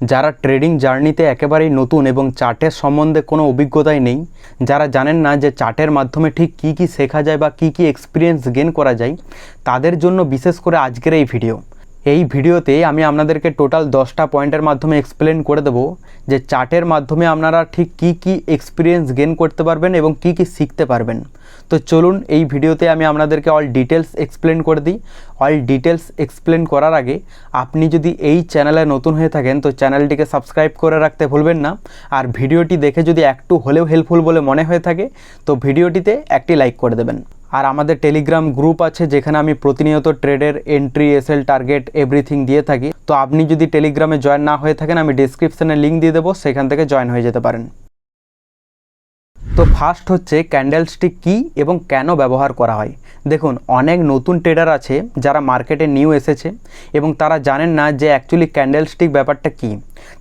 যারা ট্রেডিং জার্নিতে একেবারেই নতুন এবং চার্টের সম্বন্ধে কোনো অভিজ্ঞতাই নেই, যারা জানেন না যে চার্টের মাধ্যমে ঠিক কী কী শেখা যায় বা কী কী এক্সপিরিয়েন্স গেন করা যায়, তাদের জন্য বিশেষ করে আজকের এই ভিডিও। এই ভিডিওতে আমি আপনাদেরকে টোটাল 10টা পয়েন্টের মাধ্যমে এক্সপ্লেন করে দেবো যে চার্টের মাধ্যমে আপনারা ঠিক কী কী এক্সপিরিয়েন্স গেন করতে পারবেন এবং কী কী শিখতে পারবেন। তো চলুন এই ভিডিওতে আমি আপনাদেরকে অল ডিটেলস এক্সপ্লেন করে দিই। অল ডিটেলস এক্সপ্লেন করার আগে আপনি যদি এই চ্যানেলে নতুন হয়ে থাকেন তো চ্যানেলটিকে সাবস্ক্রাইব করে রাখতে ভুলবেন না। আর ভিডিওটি দেখে যদি একটু হলেও হেল্পফুল বলে মনে হয়ে থাকে তো ভিডিওটিতে একটি লাইক করে দেবেন। আর আমাদের টেলিগ্রাম গ্রুপ আছে যেখানে আমি প্রতিনিয়ত ট্রেডের এন্ট্রি, এসএল, টার্গেট এভরিথিং দিয়ে থাকি। তো আপনি যদি টেলিগ্রামে জয়েন না হয়ে থাকেন আমি ডিসক্রিপশানে লিঙ্ক দিয়ে দেবো, সেখান থেকে জয়েন হয়ে যেতে পারেন। তো ফার্স্ট হচ্ছে ক্যান্ডেলস্টিক কী এবং কেন ব্যবহার করা হয়। দেখুন, অনেক নতুন ট্রেডার আছে যারা মার্কেটে নিউ এসেছে এবং তারা জানেন না যে অ্যাকচুয়ালি ক্যান্ডেলস্টিক ব্যাপারটা কী।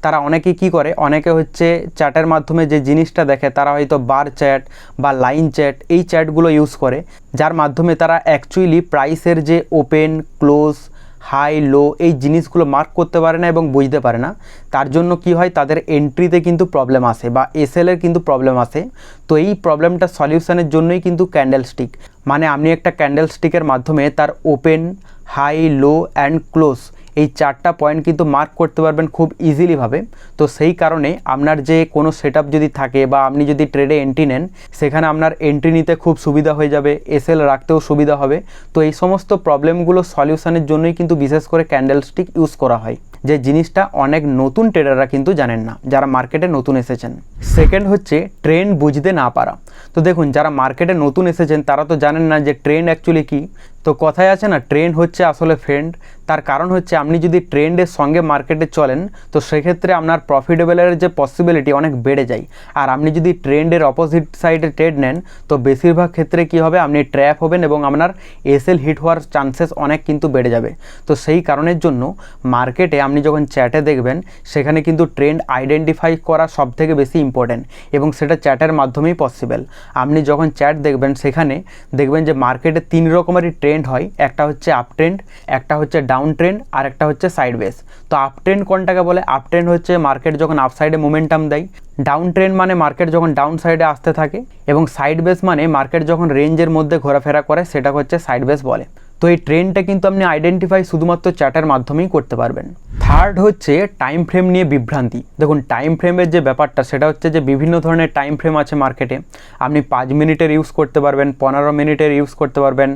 তারা অনেকে কি করে, অনেকে হচ্ছে চার্টের মাধ্যমে যে জিনিসটা দেখে তারা হয়তো বার চ্যাট বা লাইন চ্যাট এই চ্যাটগুলো ইউজ করে, যার মাধ্যমে তারা অ্যাকচুয়ালি প্রাইসের যে ওপেন, ক্লোজ, হাই, লো এই জিনিসগুলো মার্ক করতে পারে না এবং বুঝতে পারে না। তার জন্য কি হয়, তাদের এন্ট্রিতে কিন্তু প্রবলেম আসে বা এসএলের কিন্তু প্রবলেম আসে। তো এই প্রবলেমটা সলিউশনের জন্যই কিন্তু ক্যান্ডেলস্টিক, মানে আপনি একটা ক্যান্ডেলস্টিকের মাধ্যমে তার open, high, low and close এই 4টা পয়েন্ট কিন্তু মার্ক করতে পারবেন খুব ইজিলিভাবে। তো সেই কারণে আপনার যে কোনো সেটআপ যদি থাকে বা আপনি যদি ট্রেডে এন্ট্রি নেন, সেখানে আপনার এন্ট্রি নিতে খুব সুবিধা হয়ে যাবে, এসএল রাখতেও সুবিধা হবে। তো এই সমস্ত প্রবলেমগুলো সলিউশনের জন্যই কিন্তু বিশেষ করে ক্যান্ডেলস্টিক ইউজ করা হয়, যে জিনিসটা অনেক নতুন ট্রেডাররা কিন্তু জানেন না, যারা মার্কেটে নতুন এসেছেন। সেকেন্ড হচ্ছে ট্রেন্ড বুঝতে না পারা। তো দেখুন, যারা মার্কেটে নতুন এসেছেন তারা তো জানেন না যে ট্রেন্ড অ্যাকচুয়ালি কী। তো কথায় আছে না, ট্রেন্ড হচ্ছে আসলে ফ্রেন্ড। তার কারণ হচ্ছে আপনি যদি ট্রেন্ডের সঙ্গে মার্কেটে চলেন তো সেক্ষেত্রে আপনার প্রফিটেবলের যে পসিবিলিটি অনেক বেড়ে যায়। আর আপনি যদি ট্রেন্ডের অপোজিট সাইডে ট্রেড নেন তো বেশিরভাগ ক্ষেত্রে কি হবে, আপনি ট্র্যাপ হবেন এবং আপনার এসএল হিট হওয়ার চান্সেস অনেক কিন্তু বেড়ে যাবে। তো সেই কারণের জন্য মার্কেটে আপনি যখন চ্যাটে দেখবেন সেখানে কিন্তু ট্রেন্ড আইডেন্টিফাই করা সবথেকে বেশি ইম্পর্টেন্ট এবং সেটা চ্যাটের মাধ্যমেই পসিবল। আপনি যখন চ্যাট দেখবেন সেখানে দেখবেন যে মার্কেটে 3 রকমেরই ট্রেন্ড হয়। একটা হচ্ছে আপ ট্রেন্ড, একটা হচ্ছে ডাউন ট্রেন্ড আর একটা হচ্ছে সাইডওয়েজ। তো আপ ট্রেন্ড কোনটাকে বলে? আপ ট্রেন্ড হচ্ছে মার্কেট যখন আপ সাইডে মোমেন্টাম দেয়। ডাউন ট্রেন্ড মানে মার্কেট যখন ডাউন সাইডে আসতে থাকে। এবং সাইডওয়েজ মানে মার্কেট যখন রেঞ্জের মধ্যে ঘোরাফেরা করে, সেটা হচ্ছে সাইডওয়েজ বলে। তো এই ট্রেন্ডটা কিন্তু আপনি আইডেন্টিফাই শুধুমাত্র চার্টের মাধ্যমেই করতে পারবেন। থার্ড হচ্ছে টাইম ফ্রেম নিয়ে বিভ্রান্তি। দেখুন, টাইম ফ্রেমের যে ব্যাপারটা সেটা হচ্ছে যে বিভিন্ন ধরনের টাইম ফ্রেম আছে মার্কেটে। আপনি 5 মিনিটের ইউজ করতে পারবেন, 15 মিনিটের ইউজ করতে পারবেন,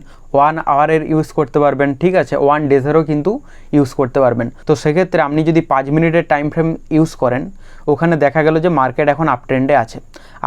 1 আওয়ারের ইউজ করতে পারবেন, ঠিক আছে, 1 ডেজেরও কিন্তু ইউজ করতে পারবেন। তো সেক্ষেত্রে আপনি যদি 5 মিনিটের টাইম ফ্রেম ইউজ করেন, ওখানে দেখা গেল যে মার্কেট এখন আপ ট্রেন্ডে আছে।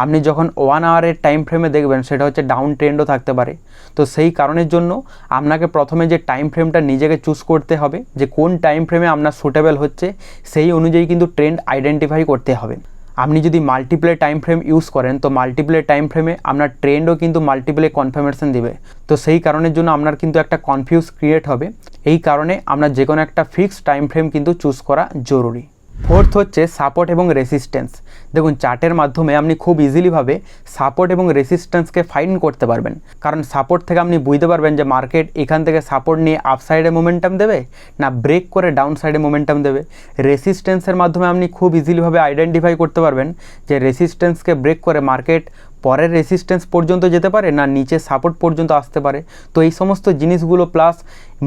আপনি যখন 1 আওয়ারের টাইম ফ্রেমে দেখবেন সেটা হচ্ছে ডাউন ট্রেন্ডও থাকতে পারে। তো সেই কারণের জন্য আপনাকে প্রথমে যে টাইম ফ্রেমটা নিজেকে চুজ করতে হবে, যে কোন টাইম ফ্রেমে আপনার সুটেবল হচ্ছে সেই অনুযায়ী কিন্তু ট্রেন্ড আইডেন্টিফাই করতে হবে। আপনি যদি মাল্টিপ্লে টাইম ফ্রেম ইউজ করেন তো মাল্টিপ্লে টাইম ফ্রেমে আপনার ট্রেন্ডও কিন্তু মাল্টিপ্লে কনফার্মেশন দিবে। তো সেই কারণের জন্য আপনার কিন্তু একটা কনফিউজ ক্রিয়েট হবে। এই কারণে আপনার যে কোনো একটা ফিক্সড টাইম ফ্রেম কিন্তু চুজ করা জরুরি। ফোর্থ হচ্ছে সাপোর্ট এবং রেসিস্ট্যান্স। দেখুন, চার্টের মাধ্যমে আপনি খুব ইজিলিভাবে সাপোর্ট এবং রেসিস্ট্যান্সকে ফাইন্ড করতে পারবেন। কারণ সাপোর্ট থেকে আপনি বুঝতে পারবেন যে মার্কেট এখান থেকে সাপোর্ট নিয়ে আপ সাইডে মোমেন্টাম দেবে না ব্রেক করে ডাউন সাইডে মোমেন্টাম দেবে। রেসিস্ট্যান্সের মাধ্যমে আপনি খুব ইজিলিভাবে আইডেন্টিফাই করতে পারবেন যে রেসিস্ট্যান্সকে ব্রেক করে মার্কেট পরের রেসিস্ট্যান্স পর্যন্ত যেতে পারে না নিচে সাপোর্ট পর্যন্ত আসতে পারে। তো এই সমস্ত জিনিসগুলো প্লাস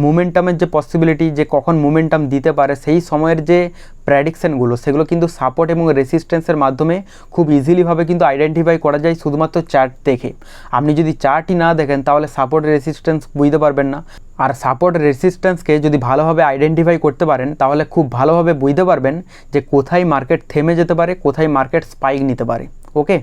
মোমেন্টামের যে পসিবিলিটি, যে কখন মোমেন্টাম দিতে পারে সেই সময়ের যে প্রেডিকশানগুলো, সেগুলো কিন্তু সাপোর্ট এবং রেসিস্ট্যান্সের মাধ্যমে খুব ইজিলিভাবে কিন্তু আইডেন্টিফাই করা যায় শুধুমাত্র চার্ট দেখে। আপনি যদি চার্টই না দেখেন তাহলে সাপোর্ট রেসিস্ট্যান্স বুঝতে পারবেন না। আর সাপোর্ট রেসিস্ট্যান্সকে যদি ভালোভাবে আইডেন্টিফাই করতে পারেন তাহলে খুব ভালোভাবে বুঝতে পারবেন যে কোথায় মার্কেট থেমে যেতে পারে, কোথায় মার্কেট স্পাইক নিতে পারে। ওকে।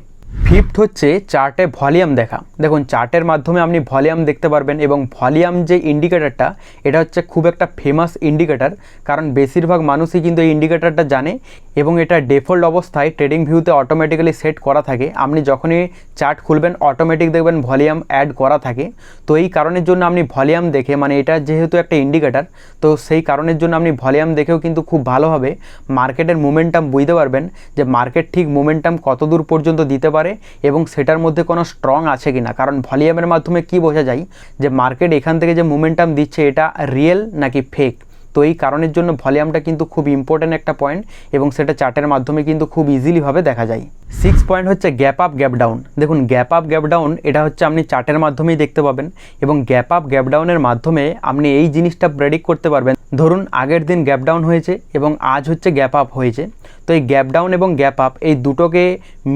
ফিফথ হচ্ছে চার্টে ভলিউম দেখা। দেখুন, চার্টের মাধ্যমে আপনি ভলিউম দেখতে পারবেন এবং ভলিউম যে ইন্ডিকেটারটা এটা হচ্ছে খুব একটা ফেমাস ইন্ডিকেটার, কারণ বেশিরভাগ মানুষই কিন্তু এই ইন্ডিকেটারটা জানে এবং এটা ডিফল্ট অবস্থায় ট্রেডিং ভিউতে অটোমেটিক্যালি সেট করা থাকে। আপনি যখনই চার্ট খুলবেন অটোমেটিক দেখবেন ভলিউম অ্যাড করা থাকে। তো এই কারণের জন্য আপনি ভলিউম দেখে, মানে এটা যেহেতু একটা ইন্ডিকেটার, তো সেই কারণের জন্য আপনি ভলিউম দেখেও কিন্তু খুব ভালোভাবে মার্কেটের মোমেন্টাম বুঝতে পারবেন যে মার্কেট ঠিক মোমেন্টাম কত দূর পর্যন্ত দিতে পারে এবং সেটার মধ্যে কোনো স্ট্রং আছে কিনা। কারণ ভলিউমের মাধ্যমে কি বোঝা যায় যে মার্কেট এখান থেকে যে মোমেন্টাম দিচ্ছে এটা রিয়েল নাকি ফেক। তো এই কারণের জন্য ভলিউমটা কিন্তু খুব ইম্পর্ট্যান্ট একটা পয়েন্ট এবং সেটা চার্টের মাধ্যমে কিন্তু খুব ইজিলিভাবে দেখা যায়। 6 পয়েন্ট হচ্ছে গ্যাপ আপ গ্যাপ ডাউন। দেখুন গ্যাপ আপ গ্যাপ ডাউন এটা হচ্ছে আপনি চার্টের মাধ্যমেই দেখতে পাবেন এবং গ্যাপ আপ গ্যাপ ডাউনের মাধ্যমে আপনি এই জিনিসটা প্রেডিক্ট করতে পারবেন। ধরুন আগের দিন গ্যাপ ডাউন হয়েছে এবং আজ হচ্ছে গ্যাপ আপ হয়েছে, তো এই গ্যাপ ডাউন এবং গ্যাপ আপ এই দুটোকে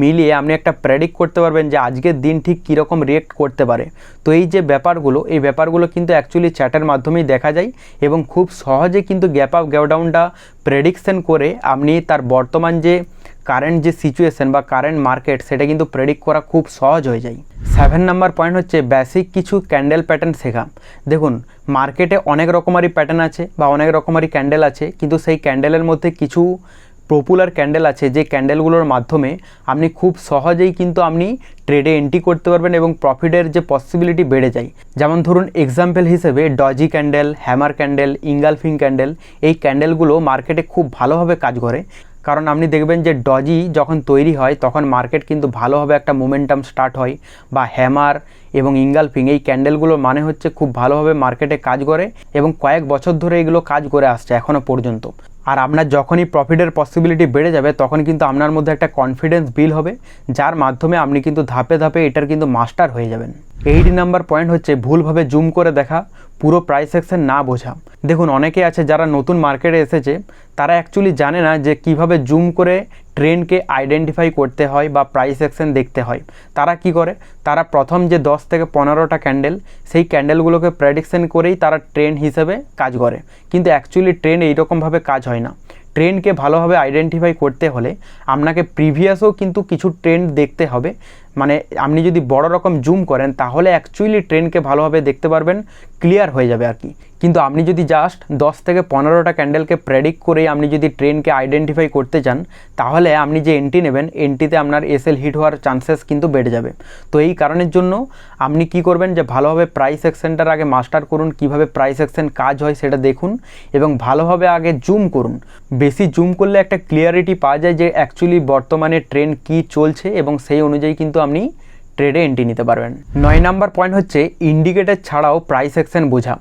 মিলিয়ে আপনি একটা প্রেডিক্ট করতে পারবেন যে আজকের দিন ঠিক কীরকম রিয়েক্ট করতে পারে। তো এই যে ব্যাপারগুলো কিন্তু অ্যাকচুয়ালি চার্টের মাধ্যমেই দেখা যায় এবং খুব সহজে কিন্তু গ্যাপ আপ গ্যাপ ডাউনটা প্রেডিকশন করে আপনি তার বর্তমান যে কারেন্ট যে সিচুয়েশন বা কারেন্ট মার্কেট সেটা কিন্তু প্রেডিক্ট করা খুব সহজ হয়ে যায়। 7 নাম্বার পয়েন্ট হচ্ছে বেসিক কিছু ক্যান্ডেল প্যাটার্ন শেখা। দেখুন মার্কেটে অনেক রকমারি প্যাটার্ন আছে বা অনেক রকমারি ক্যান্ডেল আছে, কিন্তু সেই ক্যান্ডেলের মধ্যে কিছু পপুলার ক্যান্ডেল আছে যে ক্যান্ডেলগুলোর মাধ্যমে আপনি খুব সহজেই কিন্তু আপনি ট্রেডে এন্ট্রি করতে পারবেন এবং প্রফিটের যে পসিবিলিটি বেড়ে যায়। যেমন ধরুন এক্সাম্পল হিসেবে doji candle, hammer candle, engulfing candle, এই ক্যান্ডেলগুলো মার্কেটে খুব ভালোভাবে কাজ করে। কারণ আপনি দেখবেন যে ডজি যখন তৈরি হয় তখন মার্কেট কিন্তু ভালোভাবে একটা মোমেন্টাম স্টার্ট হয়, বা হ্যামার এবং ইঙ্গালফিং এই ক্যান্ডেলগুলোর মানে হচ্ছে খুব ভালোভাবে মার্কেটে কাজ করে এবং কয়েক বছর ধরে এগুলো কাজ করে আসছে এখনও পর্যন্ত। আর আপনার যখনই প্রফিটের পসিবিলিটি বেড়ে যাবে তখন কিন্তু আপনার মধ্যে একটা কনফিডেন্স বিল হবে, যার মাধ্যমে আপনি কিন্তু ধাপে ধাপে এটার কিন্তু মাস্টার হয়ে যাবেন। 8 নাম্বার পয়েন্ট হচ্ছে ভুলভাবে জুম করে দেখা, পুরো প্রাইস অ্যাকশন না বোঝা। দেখুন অনেকে আছে যারা নতুন মার্কেটে এসেছে, তারা অ্যাকচুয়ালি জানে না যে কিভাবে জুম করে ট্রেন্ডকে আইডেন্টিফাই করতে হয় বা প্রাইস অ্যাকশন দেখতে হয়। তারা কি করে, তারা প্রথম যে 10 থেকে 15টা ক্যান্ডেল, সেই ক্যান্ডেলগুলোকে প্রেডিকশন করেই তারা ট্রেন্ড হিসেবে কাজ করে, কিন্তু অ্যাকচুয়ালি ট্রেন্ড এইরকমভাবে কাজ হয় না। ট্রেন্ডকে ভালোভাবে আইডেন্টিফাই করতে হলে আপনাকে প্রিভিয়াসও কিন্তু কিছু ট্রেন্ড দেখতে হবে। মানে আপনি যদি বড় রকম জুম করেন তাহলে অ্যাকচুয়ালি ট্রেন্ডকে ভালোভাবে দেখতে পারবেন, ক্লিয়ার হয়ে যাবে আর কি। কিন্তু আপনি যদি জাস্ট 10 থেকে 15টা ক্যান্ডেলকে প্রেডিক্ট করে আপনি যদি ট্রেন্ডকে আইডেন্টিফাই করতে চান, তাহলে আপনি যে এন্ট্রি নেবেন এন্ট্রিতে আপনার এসএল হিট হওয়ার চান্সেস কিন্তু বেড়ে যাবে। তো এই কারণের জন্য আপনি কি করবেন যে ভালোভাবে প্রাইস অ্যাকশনটার আগে মাস্টার করুন, কিভাবে প্রাইস অ্যাকশন কাজ হয় সেটা দেখুন এবং ভালোভাবে আগে জুম করুন। বেশি জুম করলে একটা ক্লিয়ারিটি পাওয়া যায় যে অ্যাকচুয়ালি বর্তমানে ট্রেন্ড কী চলছে এবং সেই অনুযায়ী কিন্তু আপনি ট্রেডে এন্ট্রি নিতে পারবেন। 9 নাম্বার পয়েন্ট হচ্ছে ইন্ডিকেটর ছাড়াও প্রাইস অ্যাকশন বোঝা।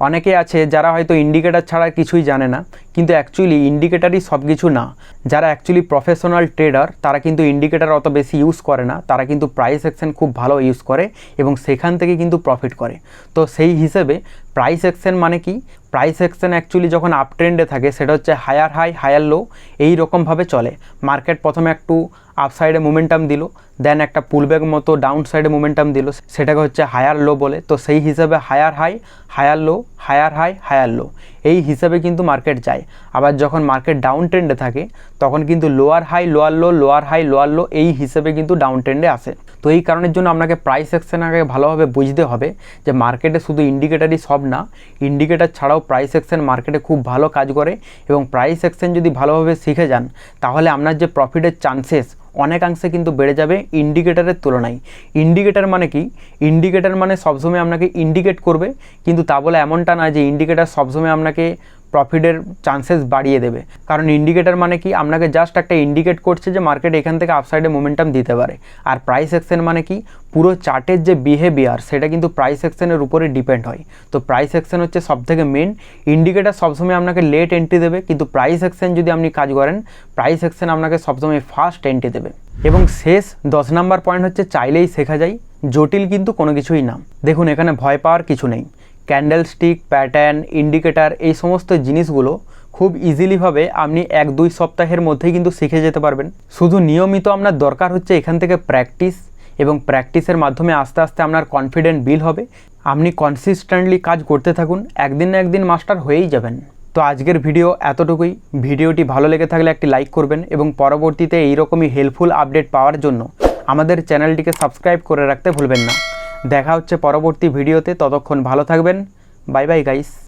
অনেকে আছে যারা হয়তো ইন্ডিকেটর ছাড়া কিছুই জানে না, কিন্তু অ্যাকচুয়ালি ইন্ডিকেটারই সব কিছু না। যারা অ্যাকচুয়ালি প্রফেশনাল ট্রেডার তারা কিন্তু ইন্ডিকেটার অত বেশি ইউজ করে না, তারা কিন্তু প্রাইস অ্যাকশন খুব ভালো ইউজ করে এবং সেখান থেকে কিন্তু প্রফিট করে। তো সেই হিসেবে প্রাইস অ্যাকশন মানে কি, প্রাইস অ্যাকশন অ্যাকচুয়ালি যখন আপ ট্রেন্ডে থাকে সেটা হচ্ছে হায়ার হাই হায়ার লো এই রকমভাবে চলে। মার্কেট প্রথমে একটু আপ সাইডে মোমেন্টাম দিল, দেন একটা পুলব্যাক মতো ডাউন সাইডে মোমেন্টাম দিল, সেটাকে হচ্ছে হায়ার লো বলে। তো সেই হিসাবে higher high higher low, higher high higher low এই হিসাবে কিন্তু মার্কেট যায়। আবার যখন মার্কেট ডাউন ট্রেন্ডে থাকে তখন কিন্তু lower high lower low, lower high lower low এই হিসেবে কিন্তু ডাউন ট্রেন্ডে আসে। তো এই কারণের জন্য আপনাকে প্রাইস অ্যাকশন আগে ভালোভাবে বুঝতে হবে যে মার্কেটে শুধু ইন্ডিকেটারই সব না, ইন্ডিকেটার ছাড়াও প্রাইস অ্যাকশন মার্কেটে খুব ভালো কাজ করে এবং প্রাইস অ্যাকশন যদি ভালোভাবে শিখে যান তাহলে আপনার যে প্রফিটের চান্সেস অনেকাংশে কিন্তু বেড়ে যাবে ইন্ডিকেটারের তুলনায়। ইন্ডিকেটার মানে কি, ইন্ডিকেটার মানে সবসময় আপনাকে ইন্ডিকেট করবে, কিন্তু তা বলে এমনটা না যে ইন্ডিকেটার সবসময় আপনাকে প্রফিটের চান্সেস বাড়িয়ে দেবে। কারণ ইন্ডিকেটার মানে কি, আপনাকে জাস্ট একটা ইন্ডিকেট করছে যে মার্কেট এখান থেকে আপসাইডে মোমেন্টাম দিতে পারে। আর প্রাইস অ্যাকশন মানে কি, পুরো চার্টের যে বিহেভিয়ার সেটা কিন্তু প্রাইস অ্যাকশনের উপরে ডিপেন্ড হয়। তো প্রাইস অ্যাকশন হচ্ছে সবথেকে মেন। ইন্ডিকেটার সবসময় আপনাকে লেট এন্ট্রি দেবে, কিন্তু প্রাইস অ্যাকশন যদি আপনি কাজ করেন প্রাইস অ্যাকশন আপনাকে সবসময় ফাস্ট এন্ট্রি দেবে। এবং শেষ 10 নাম্বার পয়েন্ট হচ্ছে চাইলেই শেখা যায়, জটিল কিন্তু কোনো কিছুই না। দেখুন এখানে ভয় পাওয়ার কিছু নেই। ক্যান্ডেলস্টিক, প্যাটার্ন, ইন্ডিকেটার এই সমস্ত জিনিসগুলো খুব ইজিলিভাবে আপনি 1-2 সপ্তাহের মধ্যেই কিন্তু শিখে যেতে পারবেন। শুধু নিয়মিত আপনার দরকার হচ্ছে এখান থেকে প্র্যাকটিস, এবং প্র্যাকটিসের মাধ্যমে আস্তে আস্তে আপনার কনফিডেন্ট বিল হবে। আপনি কনসিস্টেন্টলি কাজ করতে থাকুন, একদিন না একদিন মাস্টার হয়েই যাবেন। তো আজকের ভিডিও এতটুকুই। ভিডিওটি ভালো লেগে থাকলে একটি লাইক করবেন এবং পরবর্তীতে এইরকমই হেল্পফুল আপডেট পাওয়ার জন্য আমাদের চ্যানেলটিকে সাবস্ক্রাইব করে রাখতে ভুলবেন না। দেখা হচ্ছে পরবর্তী ভিডিওতে, ততক্ষণ ভালো থাকবেন। Bye bye guys.